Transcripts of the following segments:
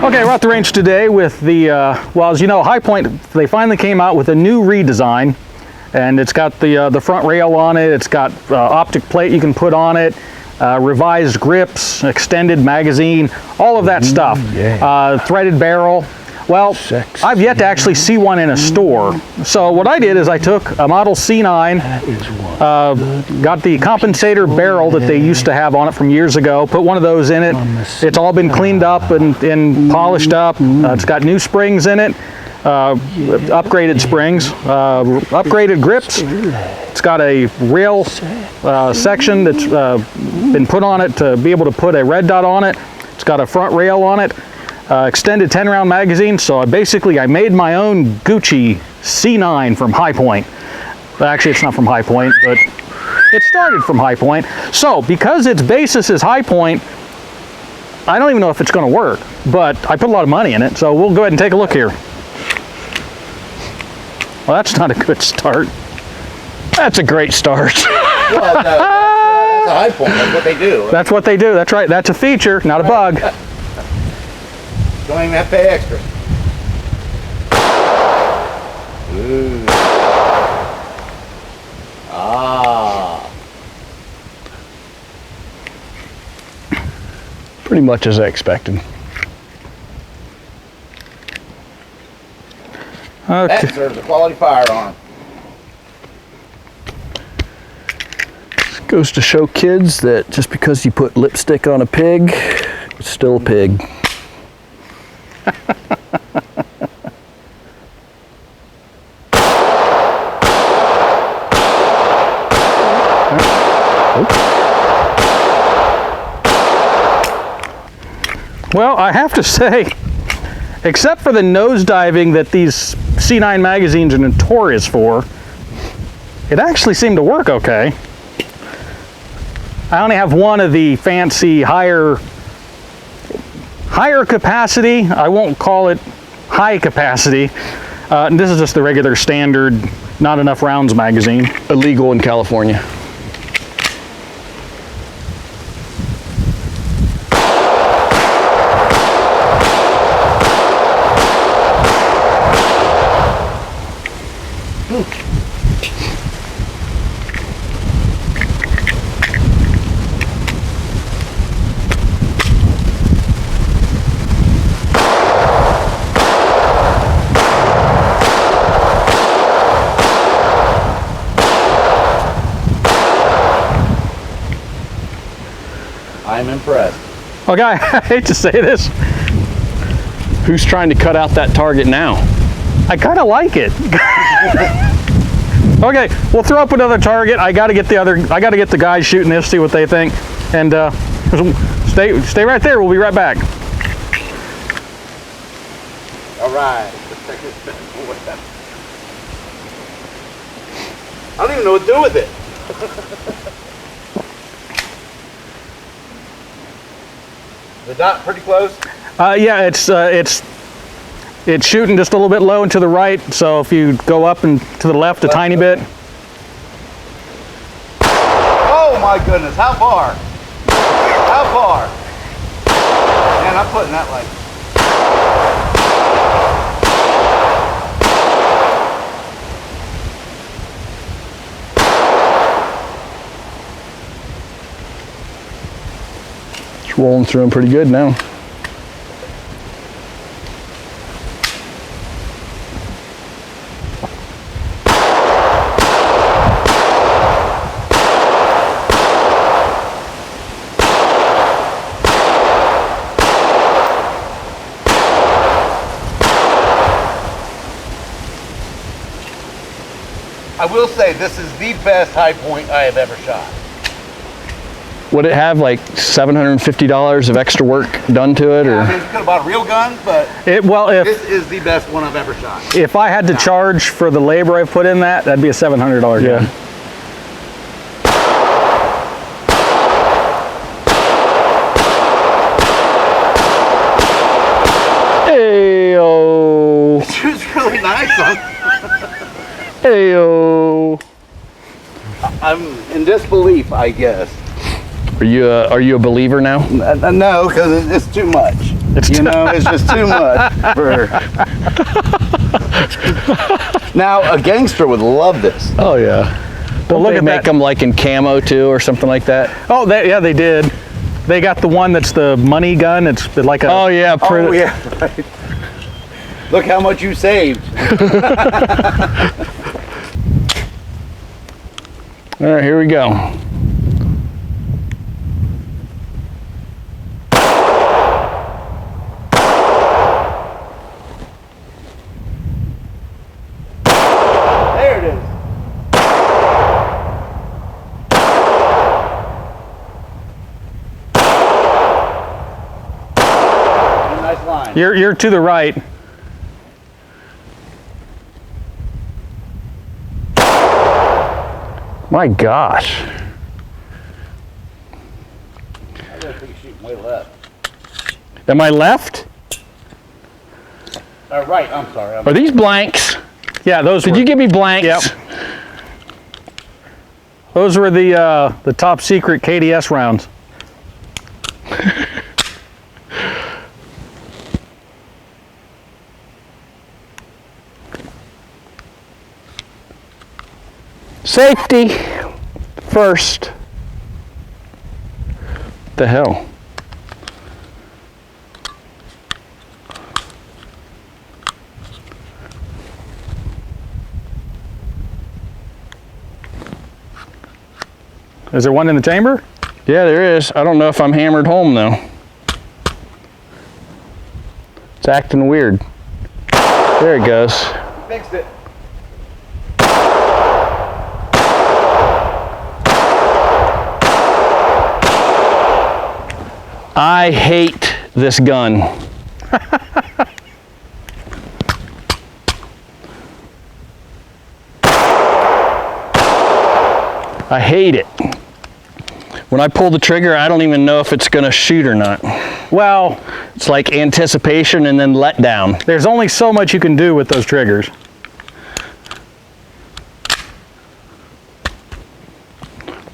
Okay, we're at the range today with the, well, as you know, High Point, they finally came out with a new redesign, and it's got the front rail on it, it's got optic plate you can put on it, revised grips, extended magazine, all of that stuff. Yeah. Threaded barrel. Well, Sexy. I've yet to actually see one in a store. So what I did is I took a model C9, got the compensator barrel that they used to have on it from years ago, put one of those in it. It's all been cleaned up and polished up. It's got new springs in it, upgraded springs, upgraded grips. It's got a rail section that's been put on it to be able to put a red dot on it. It's got a front rail on it. Extended 10-round magazine, so I made my own Gucci C9 from High Point. Actually, it's not from High Point, but it started from High Point. So, because its basis is High Point, I don't even know if it's going to work, but I put a lot of money in it, so we'll go ahead and take a look here. Well, that's not a good start. That's a great start. Well, that's a High Point. That's what they do. That's what they do. That's right. That's a feature, not a bug. Don't even have to pay extra. Ooh. Ah. Pretty much as I expected. Okay. That serves a quality firearm. Goes to show kids that just because you put lipstick on a pig, it's still a pig. Well, I have to say, except for the nosediving that these C9 magazines are notorious for, it actually seemed to work okay. I only have one of the fancy higher capacity. I won't call it high capacity. And this is just the regular standard, not enough rounds magazine. Illegal in California. I'm impressed. Okay, I hate to say this. Who's trying to cut out that target now? I kind of like it. Okay, we'll throw up another target. I got to get the guys shooting this, see what they think, and stay right there. We'll be right back. All right. I don't even know what to do with it. The dot pretty close? Yeah, it's shooting just a little bit low and to the right, so if you go up and to the left a tiny bit. Oh my goodness, how far? How far? Man, I'm putting that like... It's rolling through them pretty good now. I will say this is the best High Point I have ever shot. Would it have like $750 of extra work done to it, or? I mean, you could have bought a real gun, but this is the best one I've ever shot. If I had to charge for the labor I've put in that'd be a $700 gun. Yeah. Hey-o. It shoots really nice on. Hey-o. I'm in disbelief, I guess. Are you a believer now? No, because it's too much. You know, it's just too much for... Now, a gangster would love this. Oh yeah. Well, look They at make that. them like in camo too, or something like that. Oh, yeah, they did. They got the one that's the money gun. It's like a. Oh yeah. Oh, yeah, right. Look how much you saved. All right, here we go. There it is. Nice line. You're to the right. My gosh. I think you're shooting way left. Am I left? Right, I'm sorry. Are these blanks? Yeah, those. Did were, you give me blanks? Yep. Those were the top secret KDS rounds. Safety first. The hell? Is there one in the chamber? Yeah, there is. I don't know if I'm hammered home though. It's acting weird. There it goes. Fixed it. I hate this gun. I hate it. When I pull the trigger, I don't even know if it's gonna shoot or not. Well, It's like anticipation and then let down. there's only so much you can do with those triggers.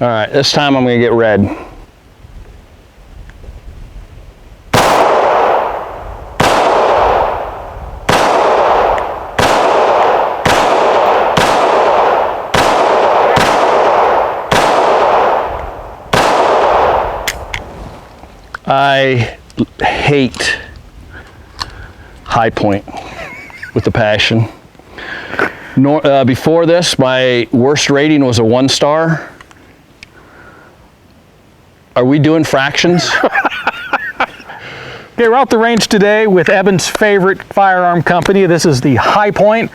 All right, this time I'm gonna get red. I hate high point with a passion. Before this, my worst rating was a 1 star. Are we doing fractions? Okay, we're out the range today with Evan's favorite firearm company. This is the High Point.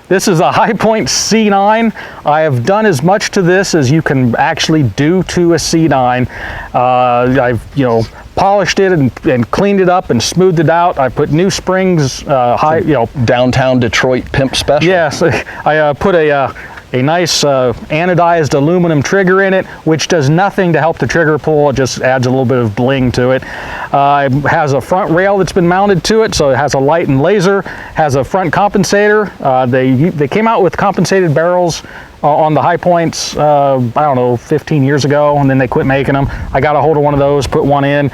This is a High Point C9. I have done as much to this as you can actually do to a C9. I've polished it and cleaned it up and smoothed it out. I put new springs, Downtown Detroit pimp special. Yes, I put a nice anodized aluminum trigger in it, which does nothing to help the trigger pull. It just adds a little bit of bling to it. It has a front rail that's been mounted to it, so it has a light and laser. Has a front compensator. They came out with compensated barrels on the High Points, I don't know, 15 years ago, and then they quit making them. I got a hold of one of those, put one in.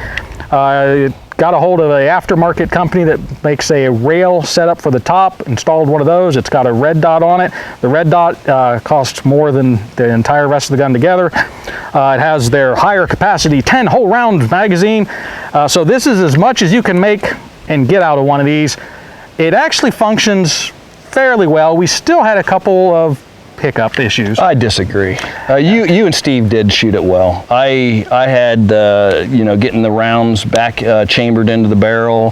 Got a hold of an aftermarket company that makes a rail setup for the top, installed one of those. It's got a red dot on it. The red dot costs more than the entire rest of the gun together. It has their higher capacity 10 whole round magazine. So this is as much as you can make and get out of one of these. It actually functions fairly well. We still had a couple of pickup issues. I disagree. You and Steve did shoot it well. I had getting the rounds back chambered into the barrel.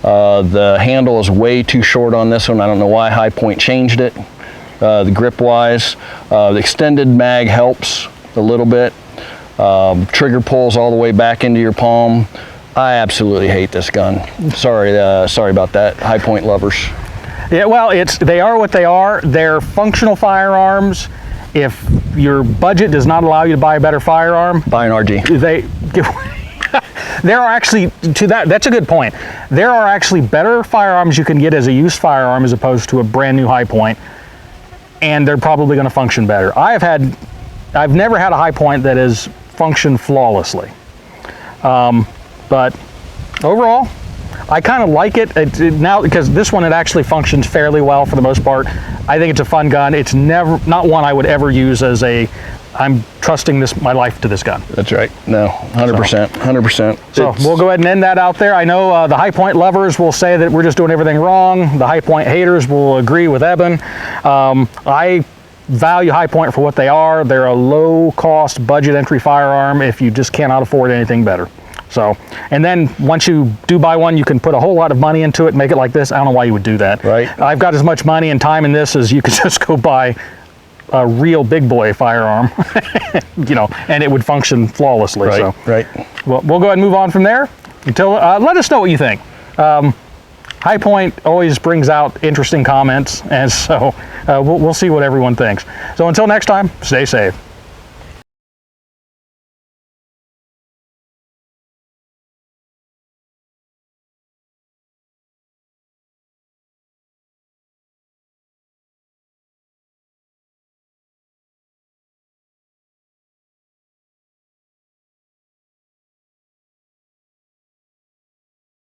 The handle is way too short on this one. I don't know why High Point changed it. The grip wise, the extended mag helps a little bit. Trigger pulls all the way back into your palm. I absolutely hate this gun. Sorry about that, High Point lovers. Yeah, well, they are what they are. They're functional firearms. If your budget does not allow you to buy a better firearm, Buy an RG. there are actually, that's a good point. There are actually better firearms you can get as a used firearm as opposed to a brand new High Point, and they're probably going to function better. I've never had a High Point that has functioned flawlessly. But overall, I kind of like it, now because this one, it actually functions fairly well for the most part. I think it's a fun gun. It's not one I would ever use as I'm trusting my life to this gun. That's right. No, 100%, 100%. So we'll go ahead and end that out there. I know the high point lovers will say that we're just doing everything wrong. The high point haters will agree with Eben. I value high point for what they are. They're a low cost budget entry firearm if you just cannot afford anything better. So, and then once you do buy one, you can put a whole lot of money into it and make it like this. I don't know why you would do that. Right. I've got as much money and time in this as you could just go buy a real big boy firearm, you know, and it would function flawlessly. Right, so, right. Well, we'll go ahead and move on from there. Until let us know what you think. High Point always brings out interesting comments, and so we'll see what everyone thinks. So until next time, stay safe.